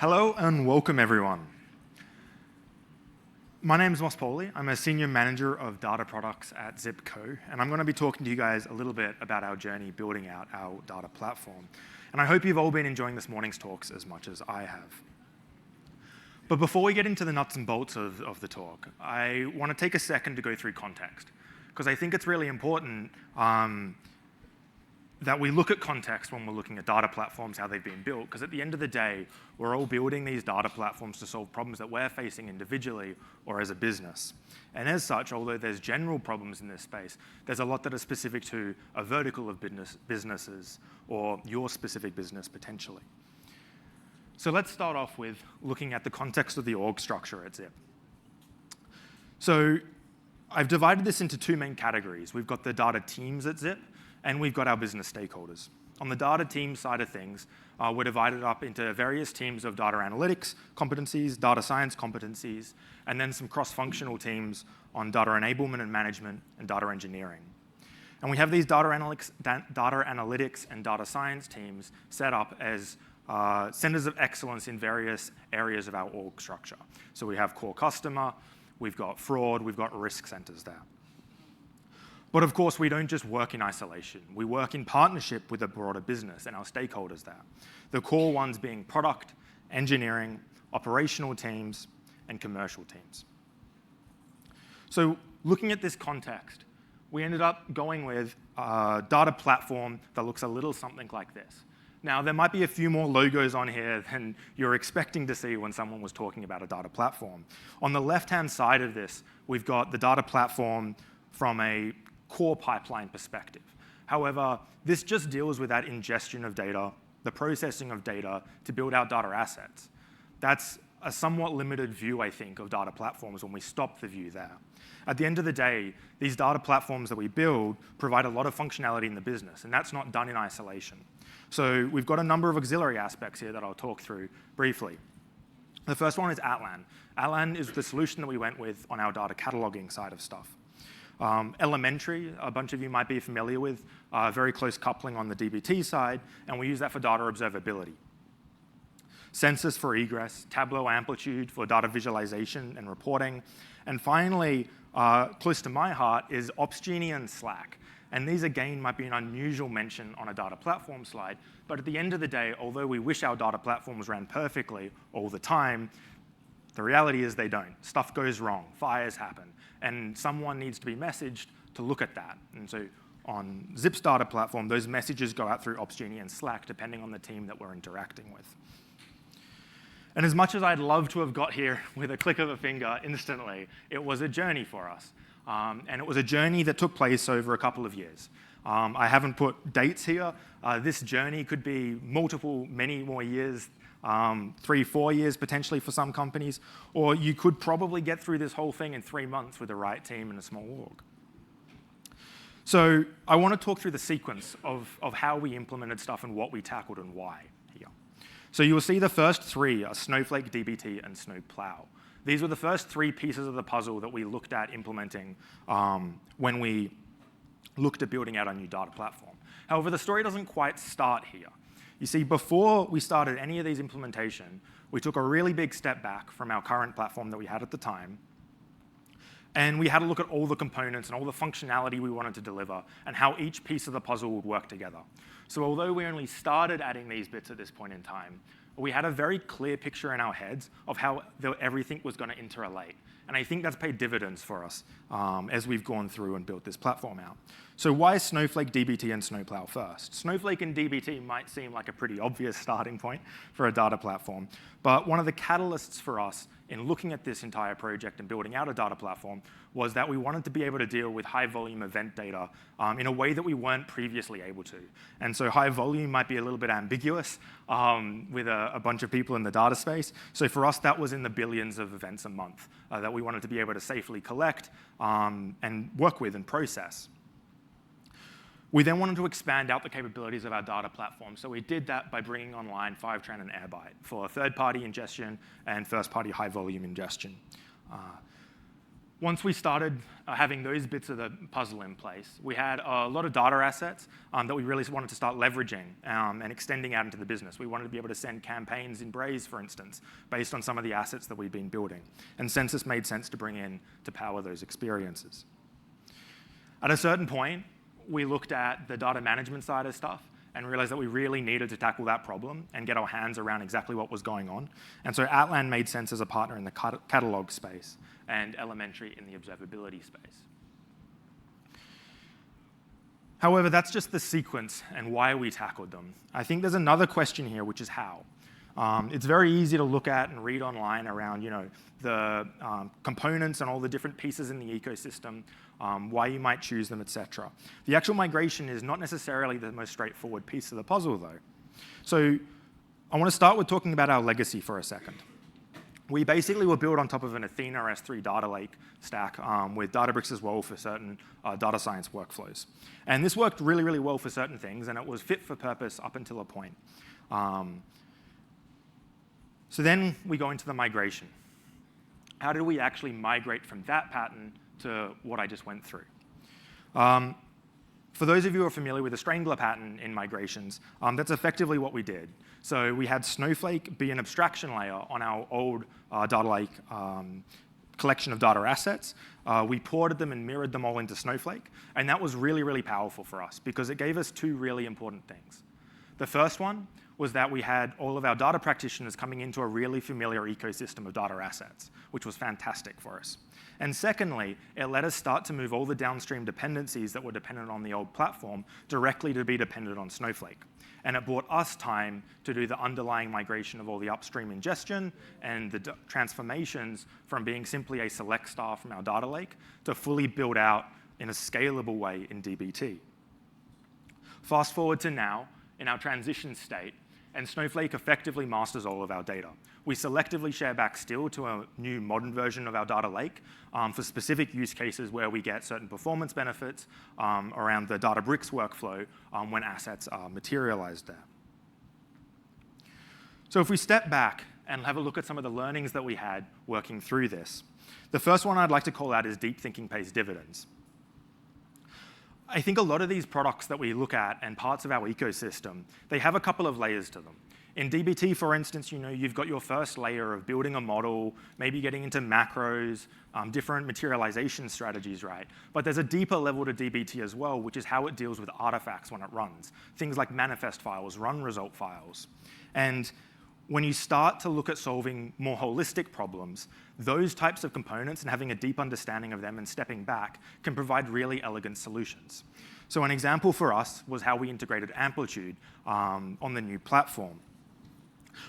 Hello and welcome everyone. My name is Pauly. I'm a senior manager of data products at Zipco, and I'm going to be talking to you guys a little bit about our journey building out our data platform. And I hope you've all been enjoying this morning's talks as much as I have. But before we get into the nuts and bolts of the talk, I want to take a second to go through context, because I think it's really important that we look at context when we're looking at data platforms, how they've been built, because at the end of the day, we're all building these data platforms to solve problems that we're facing individually or as a business. And as such, although there's general problems in this space, there's a lot that are specific to a vertical of businesses or your specific business potentially. So let's start off with looking at the context of the org structure at Zip. So I've divided this into two main categories. We've got the data teams at Zip, and we've got our business stakeholders. On the data team side of things, we're divided up into various teams of data analytics competencies, data science competencies, and then some cross-functional teams on data enablement and management and data engineering. And we have these data analytics and data science teams set up as centers of excellence in various areas of our org structure. So we have core customer, we've got fraud, we've got risk centers there. But of course, we don't just work in isolation. We work in partnership with the broader business and our stakeholders there. The core ones being product, engineering, operational teams, and commercial teams. So looking at this context, we ended up going with a data platform that looks a little something like this. Now, there might be a few more logos on here than you're expecting to see when someone was talking about a data platform. On the left-hand side of this, we've got the data platform from a core pipeline perspective. However, this just deals with that ingestion of data, the processing of data to build out data assets. That's a somewhat limited view, I think, of data platforms when we stop the view there. At the end of the day, these data platforms that we build provide a lot of functionality in the business, and that's not done in isolation. So we've got a number of auxiliary aspects here that I'll talk through briefly. The first one is Atlan. Atlan is the solution that we went with on our data cataloging side of stuff. Elementary, a bunch of you might be familiar with, very close coupling on the DBT side, and we use that for data observability. Census for egress, Tableau Amplitude for data visualization and reporting, and finally, close to my heart, is Opsgenie and Slack. And these, again, might be an unusual mention on a data platform slide, but at the end of the day, although we wish our data platforms ran perfectly all the time, the reality is they don't. Stuff goes wrong, fires happen, and someone needs to be messaged to look at that. And so on Zip's data platform, those messages go out through Opsgenie and Slack, depending on the team that we're interacting with. And as much as I'd love to have got here with a click of a finger instantly, it was a journey for us. And it was a journey that took place over a couple of years. I haven't put dates here. This journey could be many more years, 3-4 years potentially for some companies, or you could probably get through this whole thing in 3 months with the right team and a small org. So I want to talk through the sequence of how we implemented stuff and what we tackled and why here. So you will see the first three are Snowflake, DBT, and Snowplow. These were the first three pieces of the puzzle that we looked at implementing when we looked at building out our new data platform. However, the story doesn't quite start here. You see, before we started any of these implementation, we took a really big step back from our current platform that we had at the time, and we had to look at all the components and all the functionality we wanted to deliver and how each piece of the puzzle would work together. So although we only started adding these bits at this point in time, we had a very clear picture in our heads of how everything was going to interrelate. And I think that's paid dividends for us as we've gone through and built this platform out. So why Snowflake, DBT, and Snowplow first? Snowflake and DBT might seem like a pretty obvious starting point for a data platform, but one of the catalysts for us in looking at this entire project and building out a data platform was that we wanted to be able to deal with high volume event data in a way that we weren't previously able to. And so high volume might be a little bit ambiguous with a bunch of people in the data space. So for us, that was in the billions of events a month that we wanted to be able to safely collect and work with and process. We then wanted to expand out the capabilities of our data platform. So we did that by bringing online Fivetran and Airbyte for third-party ingestion and first-party high-volume ingestion. Once we started having those bits of the puzzle in place, we had a lot of data assets that we really wanted to start leveraging and extending out into the business. We wanted to be able to send campaigns in Braze, for instance, based on some of the assets that we'd been building. And Census made sense to bring in to power those experiences. At a certain point, we looked at the data management side of stuff and realized that we really needed to tackle that problem and get our hands around exactly what was going on. And so Outland made sense as a partner in the catalog space and Elementary in the observability space. However, that's just the sequence and why we tackled them. I think there's another question here, which is how. It's very easy to look at and read online around the components and all the different pieces in the ecosystem, why you might choose them, etc. The actual migration is not necessarily the most straightforward piece of the puzzle, though. So I want to start with talking about our legacy for a second. We basically were built on top of an Athena S3 data lake stack with Databricks as well for certain data science workflows. And this worked really, really well for certain things, and it was fit for purpose up until a point. So then we go into the migration. How did we actually migrate from that pattern to what I just went through? For those of you who are familiar with the strangler pattern in migrations, that's effectively what we did. So we had Snowflake be an abstraction layer on our old data lake collection of data assets. We ported them and mirrored them all into Snowflake, and that was really, really powerful for us because it gave us two really important things. The first one was that we had all of our data practitioners coming into a really familiar ecosystem of data assets, which was fantastic for us. And secondly, it let us start to move all the downstream dependencies that were dependent on the old platform directly to be dependent on Snowflake. And it bought us time to do the underlying migration of all the upstream ingestion and the transformations from being simply a select star from our data lake to fully build out in a scalable way in dbt. Fast forward to now, in our transition state, and Snowflake effectively masters all of our data. We selectively share back still to a new modern version of our data lake for specific use cases where we get certain performance benefits around the Databricks workflow when assets are materialized there. So if we step back and have a look at some of the learnings that we had working through this, the first one I'd like to call out is deep thinking pays dividends. I think a lot of these products that we look at and parts of our ecosystem, they have a couple of layers to them. In dbt, for instance, you've got your first layer of building a model, maybe getting into macros, different materialization strategies, right? But there's a deeper level to dbt as well, which is how it deals with artifacts when it runs. Things like manifest files, run result files. And when you start to look at solving more holistic problems, those types of components and having a deep understanding of them and stepping back can provide really elegant solutions. So an example for us was how we integrated Amplitude on the new platform.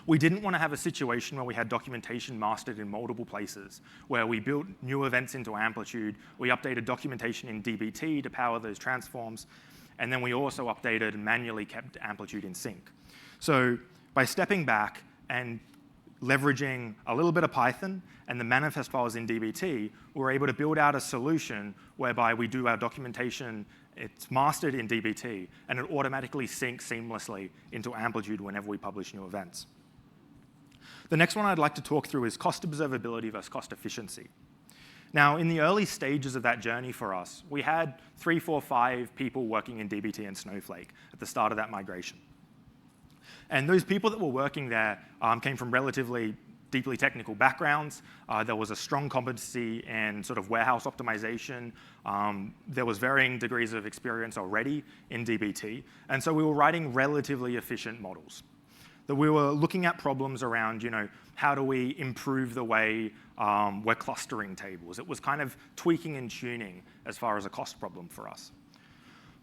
We didn't want to have a situation where we had documentation mastered in multiple places, where we built new events into Amplitude, we updated documentation in dbt to power those transforms, and then we also updated and manually kept Amplitude in sync. So by stepping back and leveraging a little bit of Python and the manifest files in dbt, we're able to build out a solution whereby we do our documentation, it's mastered in dbt, and it automatically syncs seamlessly into Amplitude whenever we publish new events. The next one I'd like to talk through is cost observability versus cost efficiency. Now, in the early stages of that journey for us, we had 3, 4, 5 people working in dbt and Snowflake at the start of that migration. And those people that were working there came from relatively deeply technical backgrounds. There was a strong competency in sort of warehouse optimization. There was varying degrees of experience already in dbt. And so we were writing relatively efficient models. That we were looking at problems around, how do we improve the way we're clustering tables? It was kind of tweaking and tuning as far as a cost problem for us.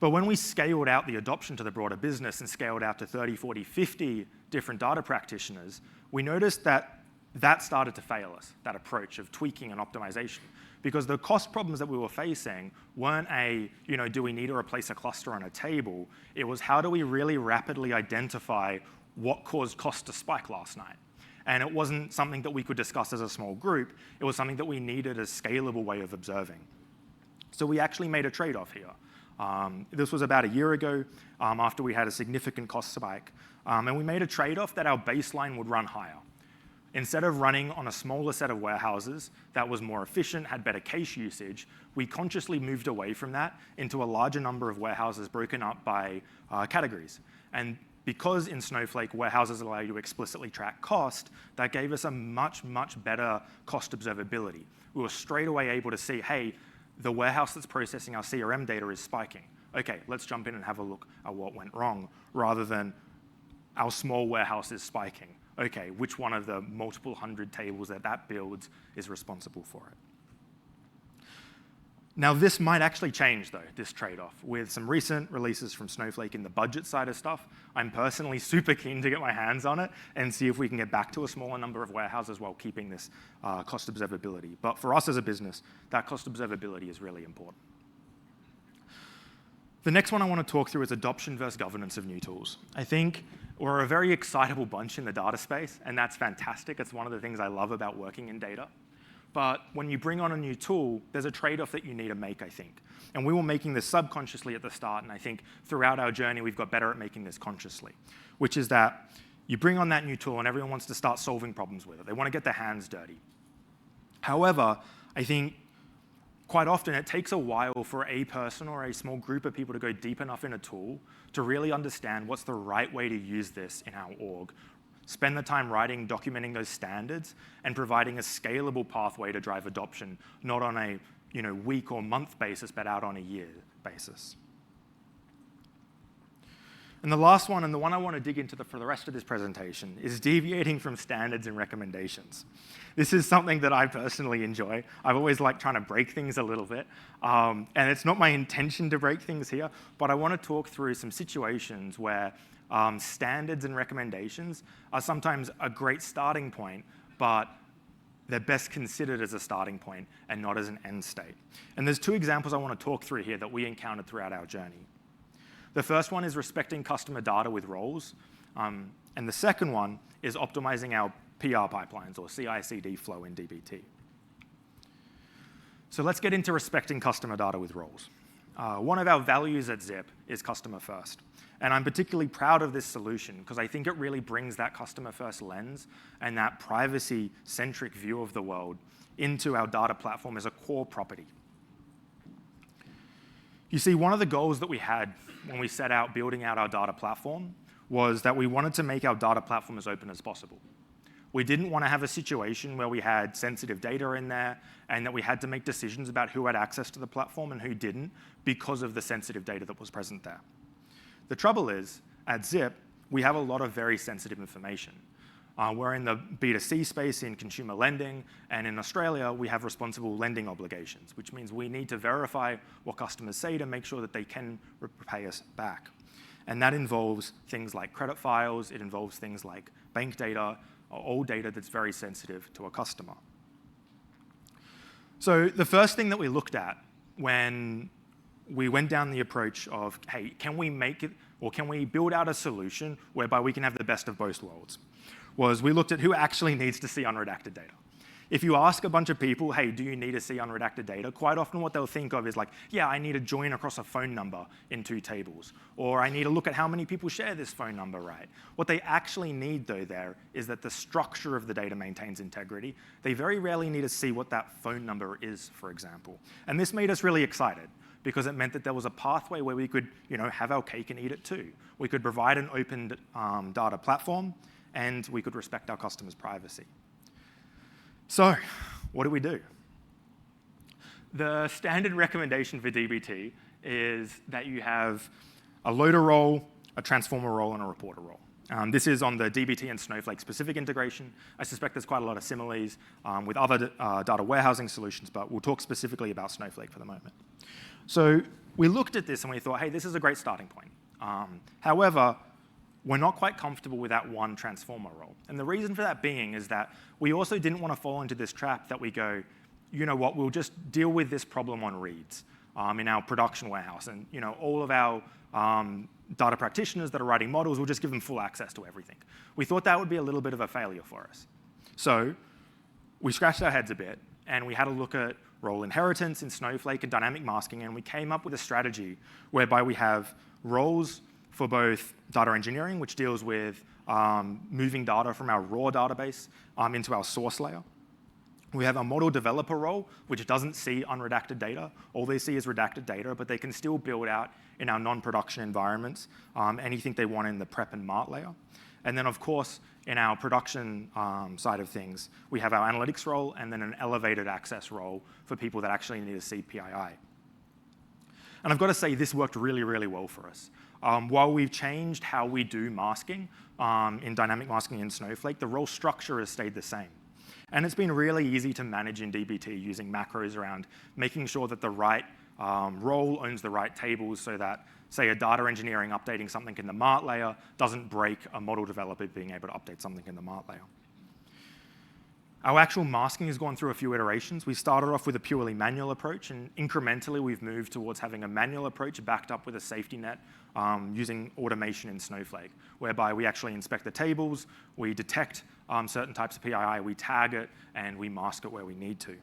But when we scaled out the adoption to the broader business and scaled out to 30, 40, 50 different data practitioners, we noticed that that started to fail us, that approach of tweaking and optimization. Because the cost problems that we were facing weren't do we need to replace a cluster on a table? It was how do we really rapidly identify what caused cost to spike last night? And it wasn't something that we could discuss as a small group. It was something that we needed a scalable way of observing. So we actually made a trade-off here. This was about a year ago after we had a significant cost spike. And we made a trade-off that our baseline would run higher. Instead of running on a smaller set of warehouses that was more efficient, had better cache usage, we consciously moved away from that into a larger number of warehouses broken up by categories. And because in Snowflake, warehouses allow you to explicitly track cost, that gave us a much, much better cost observability. We were straight away able to see, hey, the warehouse that's processing our CRM data is spiking. Okay, let's jump in and have a look at what went wrong, rather than our small warehouse is spiking. Okay, which one of the multiple hundred tables that builds is responsible for it? Now, this might actually change, though, this trade-off. With some recent releases from Snowflake in the budget side of stuff, I'm personally super keen to get my hands on it and see if we can get back to a smaller number of warehouses while keeping this cost observability. But for us as a business, that cost observability is really important. The next one I want to talk through is adoption versus governance of new tools. I think we're a very excitable bunch in the data space, and that's fantastic. It's one of the things I love about working in data. But when you bring on a new tool, there's a trade-off that you need to make, I think. And we were making this subconsciously at the start, and I think throughout our journey, we've got better at making this consciously, which is that you bring on that new tool, and everyone wants to start solving problems with it. They want to get their hands dirty. However, I think quite often, it takes a while for a person or a small group of people to go deep enough in a tool to really understand what's the right way to use this in our org, spend the time writing, documenting those standards, and providing a scalable pathway to drive adoption, not on a week or month basis, but out on a year basis. And the last one, and the one I want to dig into for the rest of this presentation, is deviating from standards and recommendations. This is something that I personally enjoy. I've always liked trying to break things a little bit. And it's not my intention to break things here, but I want to talk through some situations where standards and recommendations are sometimes a great starting point, but they're best considered as a starting point and not as an end state. And there's two examples I want to talk through here that we encountered throughout our journey. The first one is respecting customer data with roles, and the second one is optimizing our PR pipelines, or CI/CD flow in dbt. So let's get into respecting customer data with roles. One of our values at Zip is customer first, and I'm particularly proud of this solution because I think it really brings that customer first lens and that privacy-centric view of the world into our data platform as a core property. You see, one of the goals that we had when we set out building out our data platform was that we wanted to make our data platform as open as possible. We didn't want to have a situation where we had sensitive data in there and that we had to make decisions about who had access to the platform and who didn't because of the sensitive data that was present there. The trouble is, at Zip, we have a lot of very sensitive information. We're in the B2C space in consumer lending, and in Australia, we have responsible lending obligations, which means we need to verify what customers say to make sure that they can repay us back. And that involves things like credit files, it involves things like bank data, all data that's very sensitive to a customer. So the first thing that we looked at when we went down the approach of, hey, can we make it, or can we build out a solution whereby we can have the best of both worlds? Was we looked at who actually needs to see unredacted data. If you ask a bunch of people, hey, do you need to see unredacted data? Quite often what they'll think of is like, yeah, I need to join across a phone number in 2 tables, or I need to look at how many people share this phone number, right? What they actually need, though, there is that the structure of the data maintains integrity. They very rarely need to see what that phone number is, for example. And this made us really excited because it meant that there was a pathway where we could have our cake and eat it too. We could provide an open data platform, and we could respect our customers' privacy. So, what do? The standard recommendation for dbt is that you have a loader role, a transformer role, and a reporter role. This is on the dbt and Snowflake specific integration. I suspect there's quite a lot of similes with other data warehousing solutions, but we'll talk specifically about Snowflake for the moment. So we looked at this and we thought, hey, this is a great starting point. However, we're not quite comfortable with that one transformer role. And the reason for that being is that we also didn't want to fall into this trap that we go, you know what, we'll just deal with this problem on reads in our production warehouse. And all of our data practitioners that are writing models, we'll just give them full access to everything. We thought that would be a little bit of a failure for us. So we scratched our heads a bit, and we had a look at role inheritance in Snowflake and dynamic masking, and we came up with a strategy whereby we have roles for both data engineering, which deals with moving data from our raw database into our source layer. We have a model developer role, which doesn't see unredacted data. All they see is redacted data, but they can still build out in our non-production environments anything they want in the prep and mart layer. And then, of course, in our production side of things, we have our analytics role and then an elevated access role for people that actually need to see PII. And I've got to say, this worked really, really well for us. While we've changed how we do masking in dynamic masking in Snowflake, the role structure has stayed the same. And it's been really easy to manage in dbt using macros around making sure that the right role owns the right tables so that, say, a data engineering updating something in the mart layer doesn't break a model developer being able to update something in the mart layer. Our actual masking has gone through a few iterations. We started off with a purely manual approach, and incrementally we've moved towards having a manual approach backed up with a safety net using automation in Snowflake, whereby we actually inspect the tables, we detect certain types of PII, we tag it, and we mask it where we need to.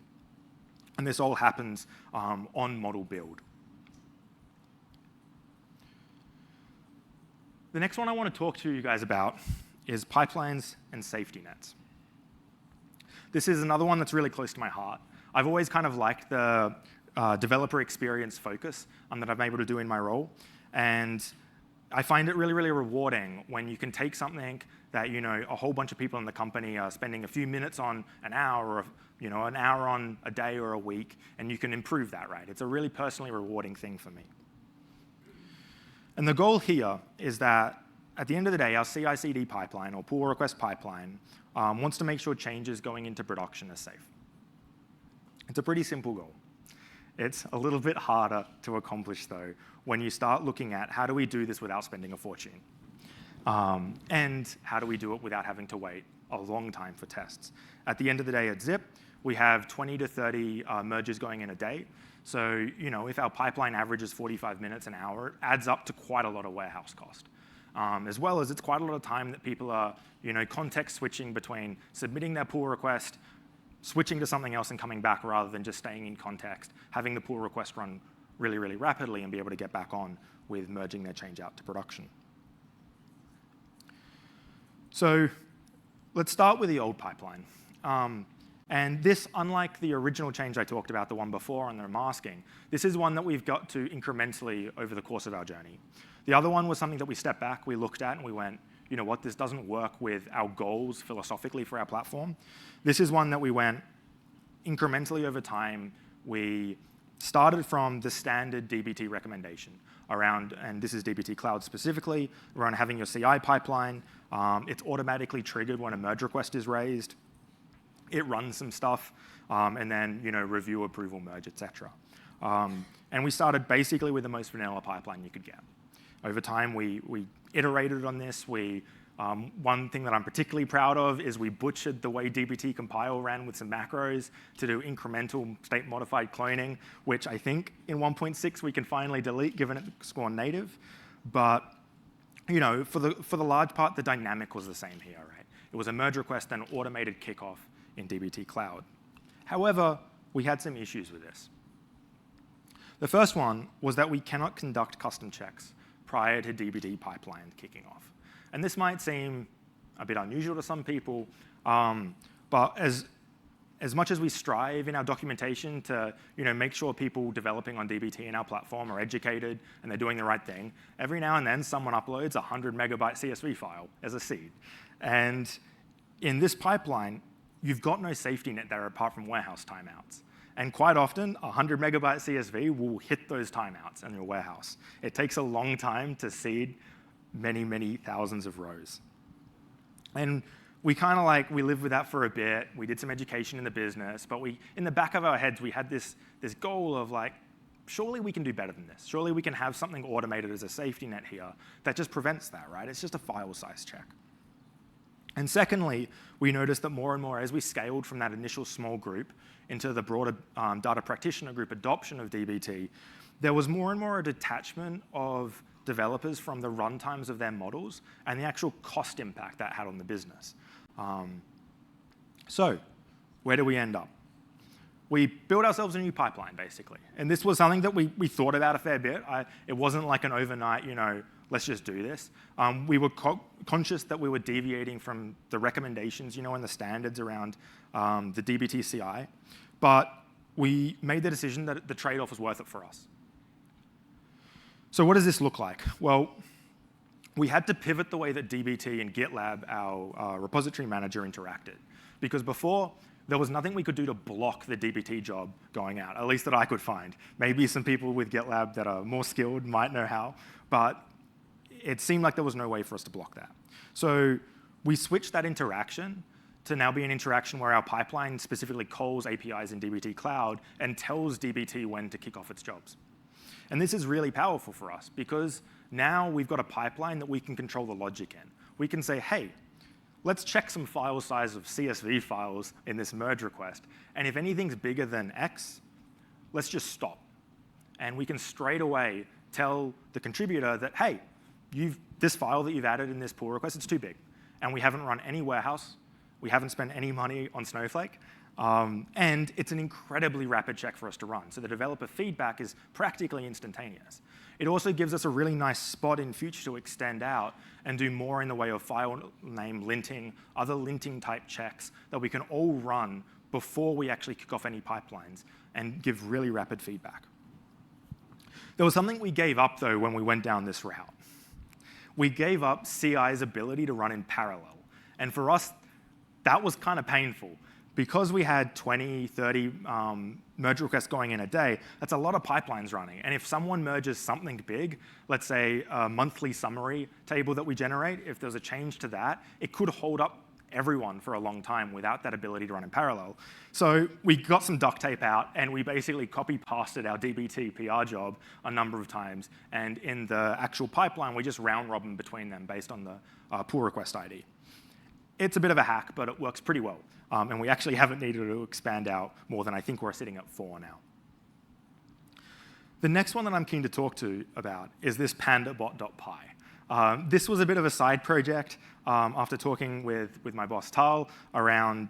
And this all happens on model build. The next one I want to talk to you guys about is pipelines and safety nets. This is another one that's really close to my heart. I've always kind of liked the developer experience focus that I'm able to do in my role. And I find it really, really rewarding when you can take something that a whole bunch of people in the company are spending a few minutes on an hour, or an hour on a day or a week, and you can improve that, right? It's a really personally rewarding thing for me. And the goal here is that at the end of the day, our CI/CD pipeline or pull request pipeline wants to make sure changes going into production are safe. It's a pretty simple goal. It's a little bit harder to accomplish, though, when you start looking at how do we do this without spending a fortune? And how do we do it without having to wait a long time for tests? At the end of the day at Zip, we have 20 to 30 merges going in a day. So, if our pipeline averages 45 minutes an hour, it adds up to quite a lot of warehouse cost. As well as it's quite a lot of time that people are, context switching between submitting their pull request, switching to something else and coming back rather than just staying in context, having the pull request run really, really rapidly and be able to get back on with merging their change out to production. So let's start with the old pipeline. And this, unlike the original change I talked about, the one before on the masking, this is one that we've got to incrementally over the course of our journey. The other one was something that we stepped back, we looked at, and we went, you know what, this doesn't work with our goals philosophically for our platform. This is one that we went incrementally over time. We started from the standard dbt recommendation around, and this is dbt cloud specifically, around having your CI pipeline. It's automatically triggered when a merge request is raised. It runs some stuff, and then review, approval, merge, etc. And we started basically with the most vanilla pipeline you could get. Over time, we iterated on this. One thing that I'm particularly proud of is we butchered the way dbt compile ran with some macros to do incremental state-modified cloning, which I think in 1.6 we can finally delete, given it's gone native. But for the large part, the dynamic was the same here, right? It was a merge request and automated kickoff in dbt cloud. However, we had some issues with this. The first one was that we cannot conduct custom checks prior to dbt pipeline kicking off. And this might seem a bit unusual to some people, but as much as we strive in our documentation to make sure people developing on dbt in our platform are educated and they're doing the right thing, every now and then someone uploads a 100 megabyte CSV file as a seed. And in this pipeline, you've got no safety net there apart from warehouse timeouts. And quite often, a 100 megabyte CSV will hit those timeouts in your warehouse. It takes a long time to seed many, many thousands of rows. And we kind of we lived with that for a bit. We did some education in the business, but in the back of our heads, we had this goal of surely we can do better than this. Surely we can have something automated as a safety net here that just prevents that, right? It's just a file size check. And secondly, we noticed that more and more as we scaled from that initial small group into the broader data practitioner group adoption of dbt, there was more and more a detachment of developers from the runtimes of their models and the actual cost impact that had on the business. So where do we end up? We built ourselves a new pipeline, basically. And this was something that we thought about a fair bit. It wasn't like an overnight, let's just do this. We were conscious that we were deviating from the recommendations, and the standards around the DBT CI, but we made the decision that the trade-off was worth it for us. So what does this look like? Well, we had to pivot the way that DBT and GitLab, our repository manager, interacted. Because before, there was nothing we could do to block the DBT job going out, at least that I could find. Maybe some people with GitLab that are more skilled might know how, but it seemed like there was no way for us to block that. So we switched that interaction to now be an interaction where our pipeline specifically calls APIs in DBT Cloud and tells DBT when to kick off its jobs. And this is really powerful for us because now we've got a pipeline that we can control the logic in. We can say, hey, let's check some file size of CSV files in this merge request. And if anything's bigger than X, let's just stop. And we can straight away tell the contributor that, hey, this file that you've added in this pull request, it's too big. And we haven't run any warehouse. We haven't spent any money on Snowflake. And it's an incredibly rapid check for us to run. So the developer feedback is practically instantaneous. It also gives us a really nice spot in future to extend out and do more in the way of file name linting, other linting type checks that we can all run before we actually kick off any pipelines and give really rapid feedback. There was something we gave up, though, when we went down this route. We gave up CI's ability to run in parallel. And for us, that was kind of painful. Because we had 20, 30 merge requests going in a day, that's a lot of pipelines running. And if someone merges something big, let's say a monthly summary table that we generate, if there's a change to that, it could hold up everyone for a long time without that ability to run in parallel. So we got some duct tape out, and we basically copy-pasted our DBT PR job a number of times. And in the actual pipeline, we just round-robin between them based on the pull request ID. It's a bit of a hack, but it works pretty well. And we actually haven't needed to expand out more than I think we're sitting at 4 now. The next one that I'm keen to talk to about is this pandabot.py. This was a bit of a side project after talking with my boss, Tal, around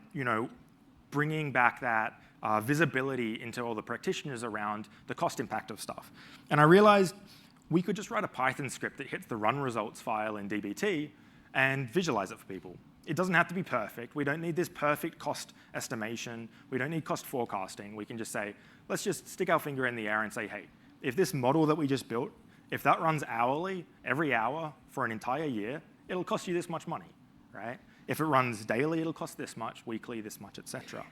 bringing back that visibility into all the practitioners around the cost impact of stuff. And I realized we could just write a Python script that hits the run results file in DBT and visualize it for people. It doesn't have to be perfect. We don't need this perfect cost estimation. We don't need cost forecasting. We can just say, let's just stick our finger in the air and say, hey, if this model that we just built, if that runs hourly, every hour for an entire year, it'll cost you this much money, right? If it runs daily, it'll cost this much, weekly, this much, et cetera.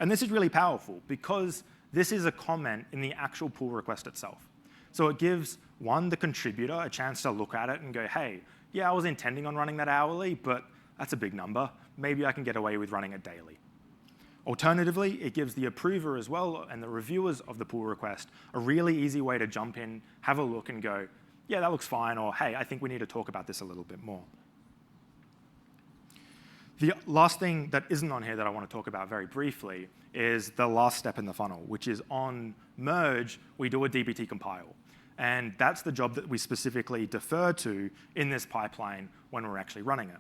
And this is really powerful because this is a comment in the actual pull request itself. So it gives, one, the contributor a chance to look at it and go, hey, yeah, I was intending on running that hourly, but that's a big number. Maybe I can get away with running it daily. Alternatively, it gives the approver as well and the reviewers of the pull request a really easy way to jump in, have a look, and go, yeah, that looks fine, or hey, I think we need to talk about this a little bit more. The last thing that isn't on here that I want to talk about very briefly is the last step in the funnel, which is on merge, we do a DBT compile. And that's the job that we specifically defer to in this pipeline when we're actually running it.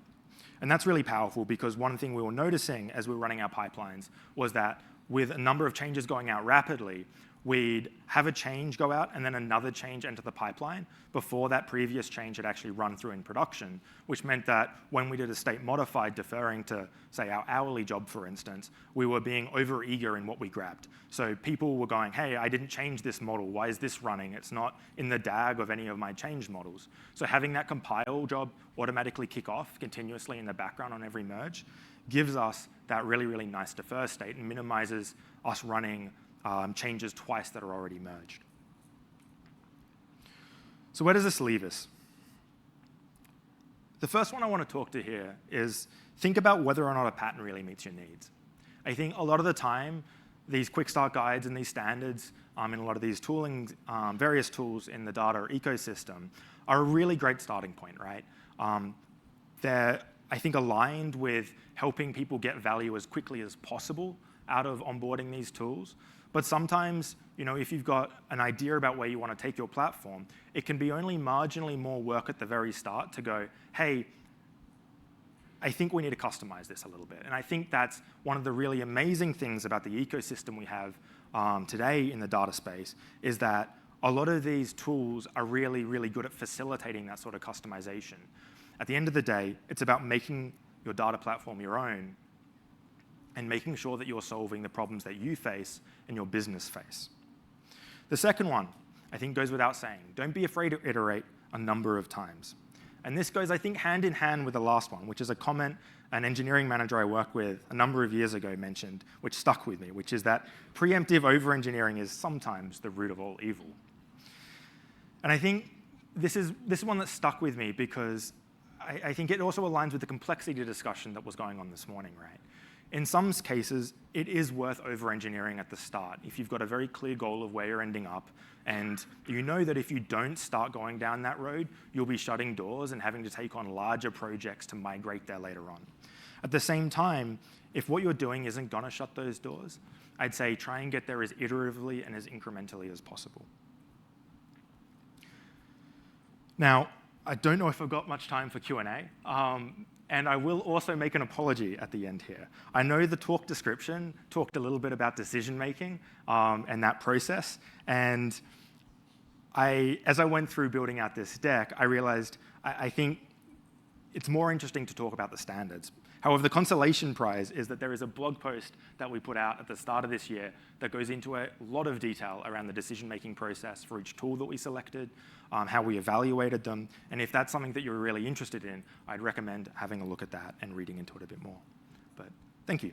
And that's really powerful because one thing we were noticing as we were running our pipelines was that with a number of changes going out rapidly, we'd have a change go out and then another change enter the pipeline before that previous change had actually run through in production, which meant that when we did a state modified deferring to, say, our hourly job, for instance, we were being over eager in what we grabbed. So people were going, hey, I didn't change this model. Why is this running? It's not in the DAG of any of my changed models. So having that compile job automatically kick off continuously in the background on every merge gives us that really, really nice defer state and minimizes us running changes twice that are already merged. So where does this leave us? The first one I want to talk to here is think about whether or not a pattern really meets your needs. I think a lot of the time, these quick start guides and these standards and a lot of these tooling, various tools in the data ecosystem are a really great starting point, right? They're, I think, aligned with helping people get value as quickly as possible out of onboarding these tools. But sometimes, if you've got an idea about where you want to take your platform, it can be only marginally more work at the very start to go, hey, I think we need to customize this a little bit. And I think that's one of the really amazing things about the ecosystem we have today in the data space is that a lot of these tools are really, really good at facilitating that sort of customization. At the end of the day, it's about making your data platform your own and making sure that you're solving the problems that you face and your business face. The second one, I think, goes without saying. Don't be afraid to iterate a number of times. And this goes, I think, hand in hand with the last one, which is a comment an engineering manager I worked with a number of years ago mentioned, which stuck with me, which is that preemptive over-engineering is sometimes the root of all evil. And I think this is one that stuck with me because I think it also aligns with the complexity discussion that was going on this morning, right? In some cases, it is worth over-engineering at the start. If you've got a very clear goal of where you're ending up, and you know that if you don't start going down that road, you'll be shutting doors and having to take on larger projects to migrate there later on. At the same time, if what you're doing isn't going to shut those doors, I'd say try and get there as iteratively and as incrementally as possible. Now, I don't know if I've got much time for Q&A. And I will also make an apology at the end here. I know the talk description talked a little bit about decision-making and that process. And as I went through building out this deck, I realized I think it's more interesting to talk about the standards. However, the consolation prize is that there is a blog post that we put out at the start of this year that goes into a lot of detail around the decision-making process for each tool that we selected, how we evaluated them, and if that's something that you're really interested in, I'd recommend having a look at that and reading into it a bit more. But thank you.